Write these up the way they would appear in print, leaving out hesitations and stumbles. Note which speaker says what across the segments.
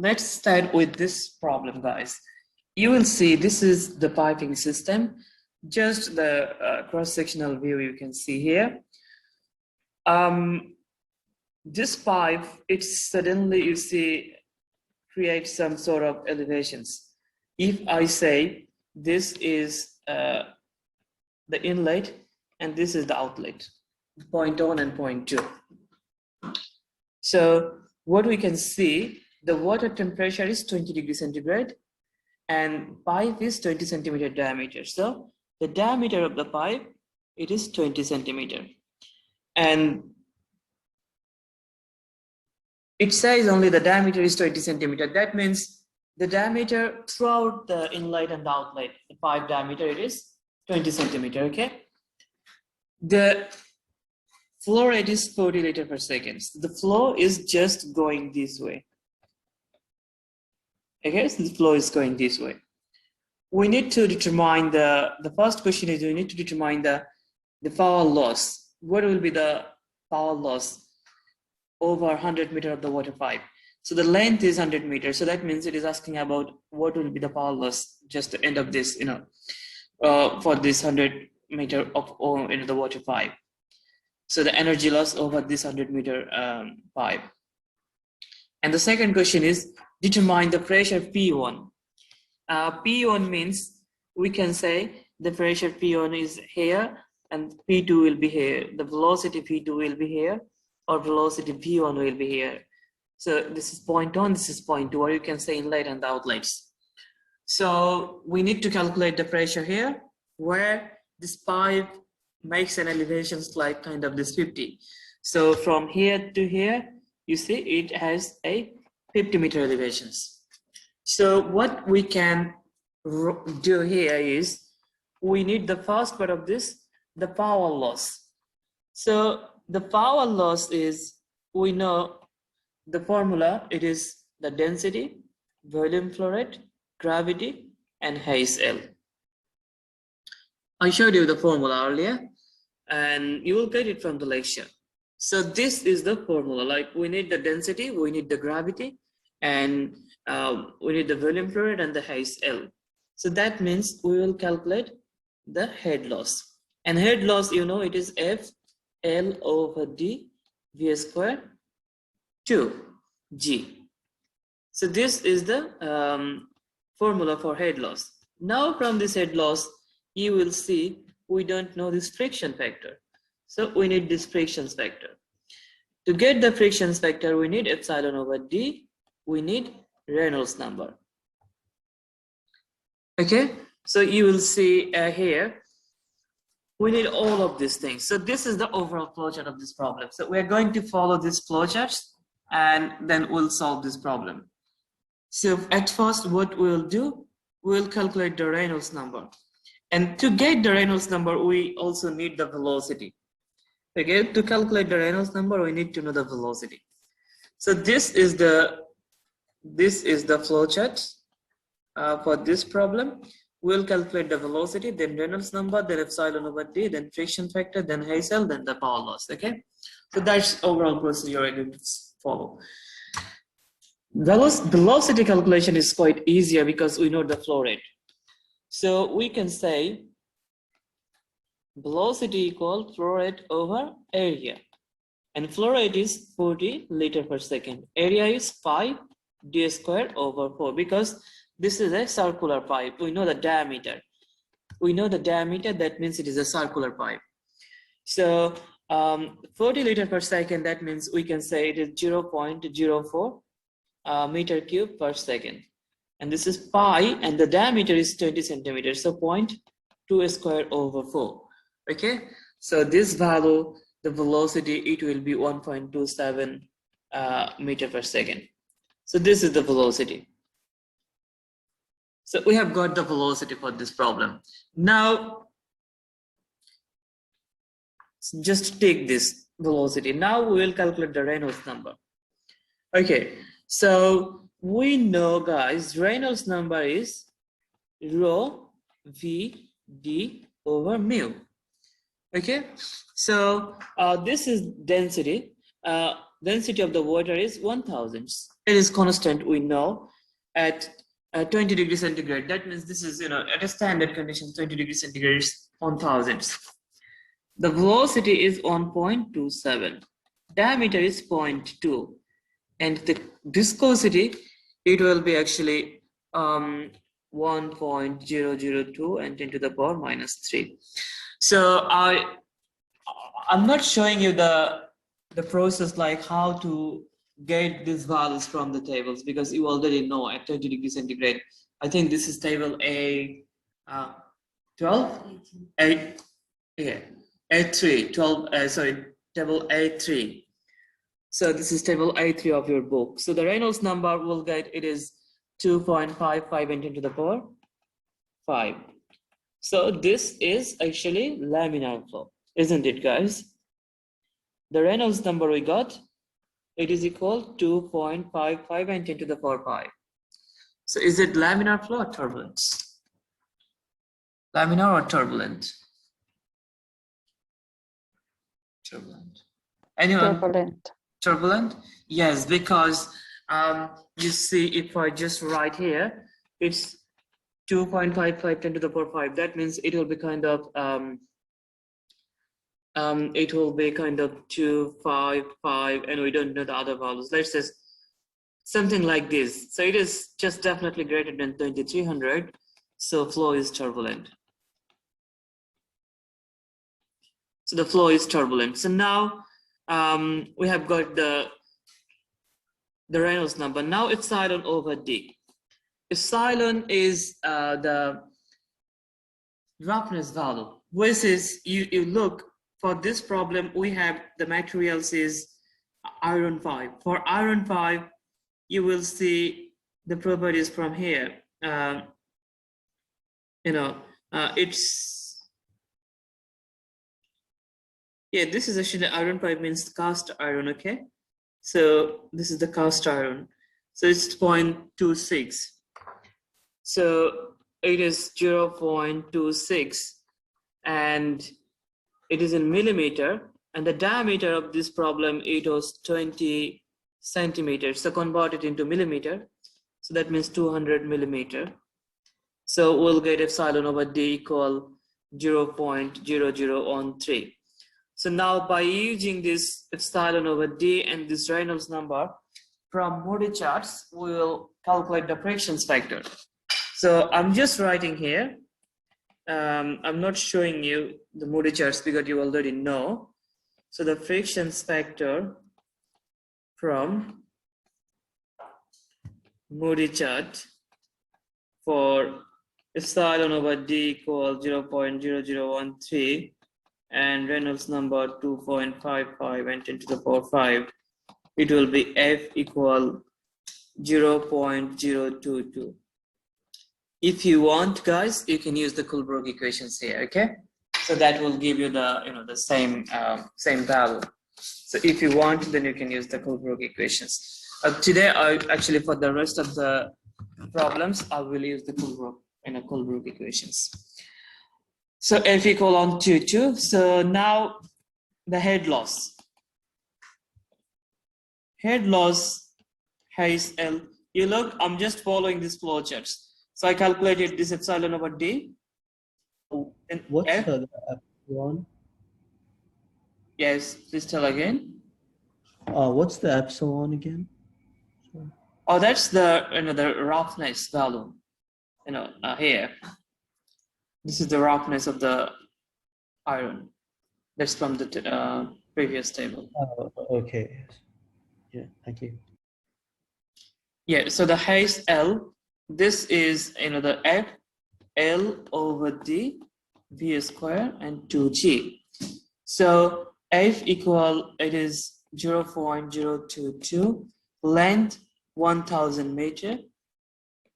Speaker 1: let's start with this problem, guys. You will see this is the piping system. Just the cross-sectional view you can see here. This pipe, it suddenly, you see, creates some sort of elevations. If I say this is the inlet and this is the outlet, point 1 and point 2. So what we can see, the water temperature is 20 degrees centigrade and pipe is 20 centimeter diameter. So the diameter of the pipe, it is 20 centimeter. And it says only the diameter is 20 centimeter. That means the diameter throughout the inlet and the outlet, the pipe diameter, it is 20 centimeter, okay? The flow rate is 40 liters per second. So the flow is just going this way. Okay, so the flow is going this way. We need to determine the first question is we need to determine the power loss. What will be the power loss over 100 meters of the water pipe? So the length is 100 meters. So that means it is asking about what will be the power loss just to end of this, for this 100 meter of into the water pipe. So the energy loss over this 100 meter pipe. And the second question is determine the pressure P1. P1 means we can say the pressure P1 is here and P2 will be here. The velocity P2 will be here or velocity P1 will be here. So this is point 1, this is point 2, or you can say inlet and the outlets. So we need to calculate the pressure here where this pipe makes an elevation like kind of this 50. So from here to here, you see it has a 50 meter elevations. So what we can do here is we need the first part of this, the power loss. So the power loss is, we know the formula, it is the density, volume flow rate, gravity, and Hayes L. I showed you the formula earlier and you will get it from the lecture. So this is the formula, like we need the density, we need the gravity, and we need the volume flow rate and the Hayes L. So that means we will calculate the head loss. And head loss, it is F L over D V square 2G. So this is the formula for head loss. Now from this head loss, you will see we don't know this friction factor. So we need this friction factor. To get the friction factor, we need epsilon over D. We need Reynolds number. Okay, so you will see here, we need all of these things. So this is the overall flowchart of this problem. So we are going to follow this flowchart and then we'll solve this problem. So at first, what we'll do, we'll calculate the Reynolds number. And to get the Reynolds number, we also need the velocity. Okay, to calculate the Reynolds number, we need to know the velocity. So this is the flowchart for this problem. We'll calculate the velocity, then Reynolds number, then epsilon over D, then friction factor, then Hayes L, then the power loss. Okay, so that's overall procedure you're going to follow. Velocity calculation is quite easier because we know the flow rate. So we can say velocity equal flow rate over area, and flow rate is 40 liters per second. Area is 5 d squared over 4 because this is a circular pipe. We know the diameter. That means it is a circular pipe. So 40 liters per second, that means we can say it is 0.04 meter cube per second. And this is pi, and the diameter is 20 centimeters, so 0.2 squared over 4. Okay, so this value, the velocity, it will be 1.27 meter per second. So this is the velocity. So we have got the velocity for this problem. Now, just take this velocity. Now we will calculate the Reynolds number. Okay, so we know, guys, Reynolds number is rho V D over mu. Okay, so this is density. density of the water is 1000. It is constant, we know, at 20 degrees centigrade. That means this is, at a standard condition, 20 degrees centigrade is 1000. The velocity is 1.27. Diameter is 0.2. And the viscosity, it will be actually 1.002 and 10 to the power minus 3. So I'm not showing you the process like how to get these values from the tables, because you already know at 20 degrees centigrade. I think this is table A 12, A3, 12, sorry, table A3. So this is table A3 of your book. So the Reynolds number will get, it is 2.55 and 10 to the power 5. So this is actually laminar flow, isn't it, guys? The Reynolds number we got, it is equal to 2.55 and 10 to the power 5. So is it laminar flow or turbulence? Laminar or turbulent? Turbulent. Anyone?
Speaker 2: Turbulent.
Speaker 1: Turbulent? Yes, because you see, if I just write here, it's 2.55 10 to the power 5. That means it will be kind of 255, and we don't know the other values. Let's just something like this. So it is just definitely greater than 2300. So flow is turbulent. So the flow is turbulent. So now we have got the Reynolds number. Now epsilon over D. Epsilon is the roughness value. Versus you look for this problem, we have the materials is iron 5. For iron 5, you will see the properties from here. This is actually iron 5 means cast iron, okay? So this is the cast iron. So it's 0.26. So it is 0.26 and it is in millimeter, and the diameter of this problem, it was 20 centimeters. So convert it into millimeter. So that means 200 millimeter. So we'll get epsilon over D equal 0.0013. So now by using this epsilon over D and this Reynolds number from Moody charts, we will calculate the frictions factor. So I'm just writing here. I'm not showing you the Moody charts because you already know. So the frictions factor from Moody chart for epsilon over D equal 0.0013 and Reynolds number 2.55 and 10 to the power 5, it will be F equal 0.022. If you want, guys, you can use the Coulomb equations here, okay? So that will give you the the same value. So if you want, then you can use the Coulomb equations. Today, actually for the rest of the problems, I will use the Coulomb equations. So F equal on 2. So now the head loss. Head loss has L. You look, I'm just following these flow charts. So I calculated this epsilon over D. And
Speaker 3: what's
Speaker 1: F?
Speaker 3: the epsilon?
Speaker 1: Yes, please tell again.
Speaker 3: What's the epsilon again? Sorry.
Speaker 1: Oh, that's the the roughness value. Here. This is the roughness of the iron. That's from the previous table.
Speaker 3: Okay. Yeah, thank you.
Speaker 1: Yeah, so the Hayes L, this is the F L over D V square and 2G. So F equal, it is 0.022, length 1000 meter,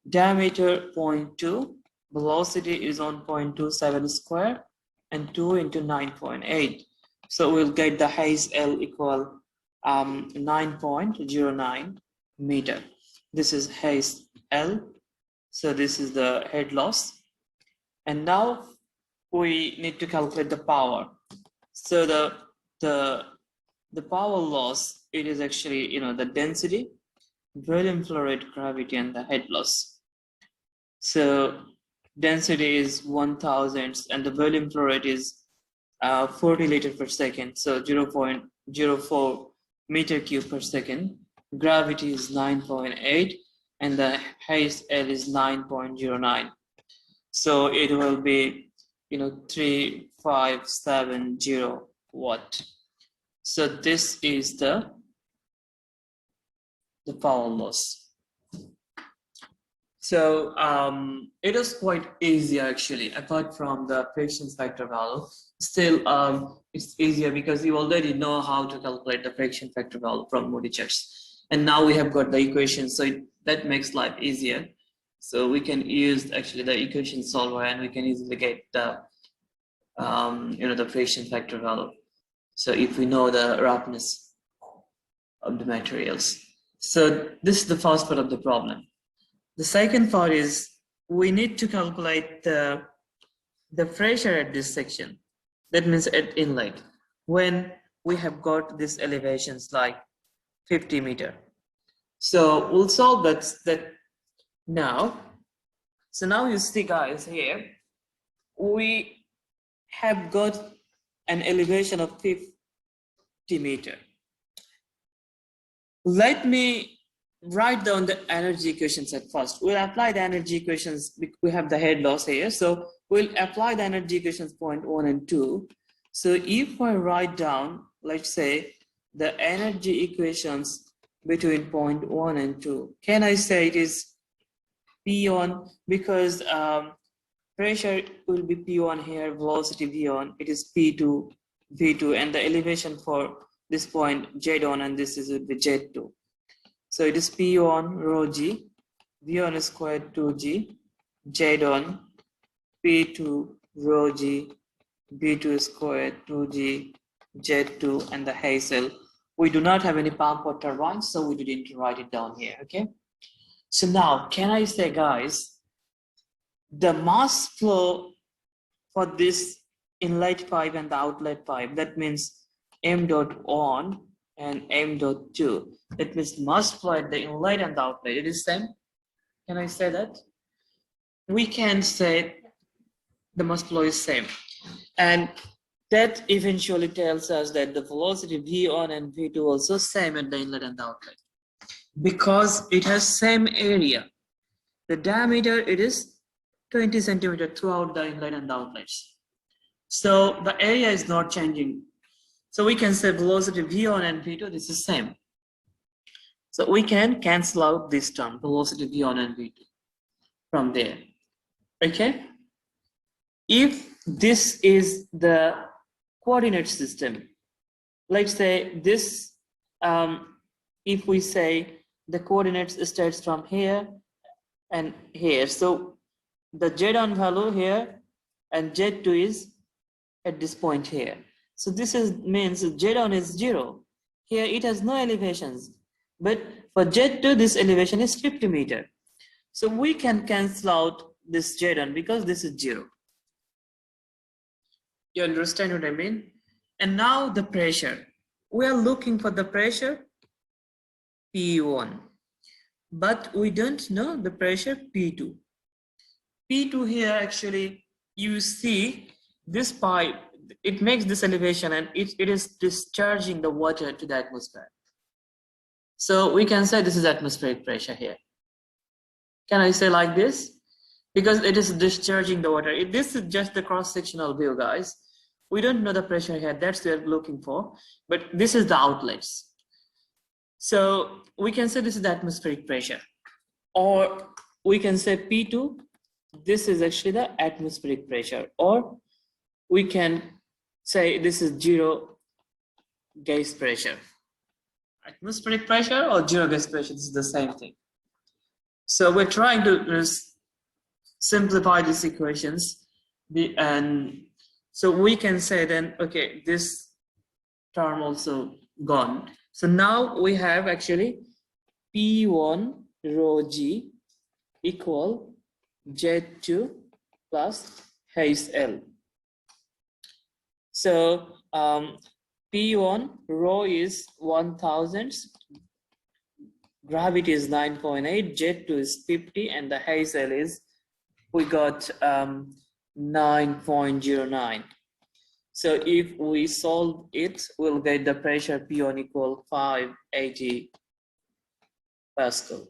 Speaker 1: diameter 0.2, velocity is on 0.27 square, and 2 into 9.8. So we'll get the Hayes L equal 9.09 meter. This is Hayes L. So this is the head loss. And now we need to calculate the power. So the the power loss, it is actually, the density, volume flow rate, gravity, and the head loss. So density is 1000 and the volume flow rate is 40 liters per second. So 0.04 meter cube per second. Gravity is 9.8 and the H.L is 9.09. So it will be, 3570 watt. So this is the power loss. So it is quite easy actually, apart from the friction factor value. Still, it's easier because you already know how to calculate the friction factor value from Moody charts. And now we have got the equation, so that makes life easier. So we can use actually the equation solver and we can easily get the, the friction factor value. So if we know the roughness of the materials. So this is the first part of the problem. The second part is we need to calculate the pressure at this section. That means at inlet, when we have got these elevations like 50 meter. So we'll solve that now. So now you see guys here, we have got an elevation of 50 meter. Let me write down the energy equations at first. We'll apply the energy equations. We have the head loss here. So we'll apply the energy equations point 1 and 2. So if I write down, let's say, the energy equations between point 1 and 2, can I say it is P1 because pressure will be P1 here, velocity V1, it is P2, V2, and the elevation for this point Z1 and this is would be Z2. So it is P1 rho G, V1 squared 2G, Z1, P2 rho G, V2 squared 2G, Z2, and the Hazel. We do not have any pump or turbine, so we didn't write it down here, okay? So now, can I say, guys, the mass flow for this inlet pipe and the outlet pipe, that means M dot 1 and M dot 2. That means mass flow at the inlet and the outlet. It is same. Can I say that? We can say the mass flow is same. And that eventually tells us that the velocity V1 and V2 also same at the inlet and the outlet. Because it has same area. The diameter, it is 20 centimeter throughout the inlet and the outlets. So the area is not changing. So we can say velocity V1 and V2, this is same. So we can cancel out this term, velocity V1 and V2 from there, okay? If this is the coordinate system, let's say this, if we say the coordinates starts from here and here. So the Z1 value here and Z2 is at this point here. So this means Z1 is 0. Here it has no elevations. But for Z2, this elevation is 50 meter. So we can cancel out this Z1 because this is 0. You understand what I mean? And now the pressure. We are looking for the pressure P1. But we don't know the pressure P2. P2 here actually, you see this pipe, it makes this elevation and it is discharging the water to the atmosphere. So we can say this is atmospheric pressure here. Can I say like this? Because it is discharging the water. This is just the cross-sectional view, guys. We don't know the pressure here, that's what we're looking for. But this is the outlets. So we can say this is the atmospheric pressure. Or we can say P2, this is actually the atmospheric pressure. Or we can say this is 0 gas pressure. Atmospheric pressure or 0 gas pressure, this is the same thing. So we're trying to simplify these equations. And so we can say then, okay, this term also gone. So now we have actually P1 rho G equal Z2 plus H L. So P1, rho is 1000, gravity is 9.8, J2 is 50, and the Hazel is, we got 9.09. So if we solve it, we'll get the pressure P1 equal 580 Pascal.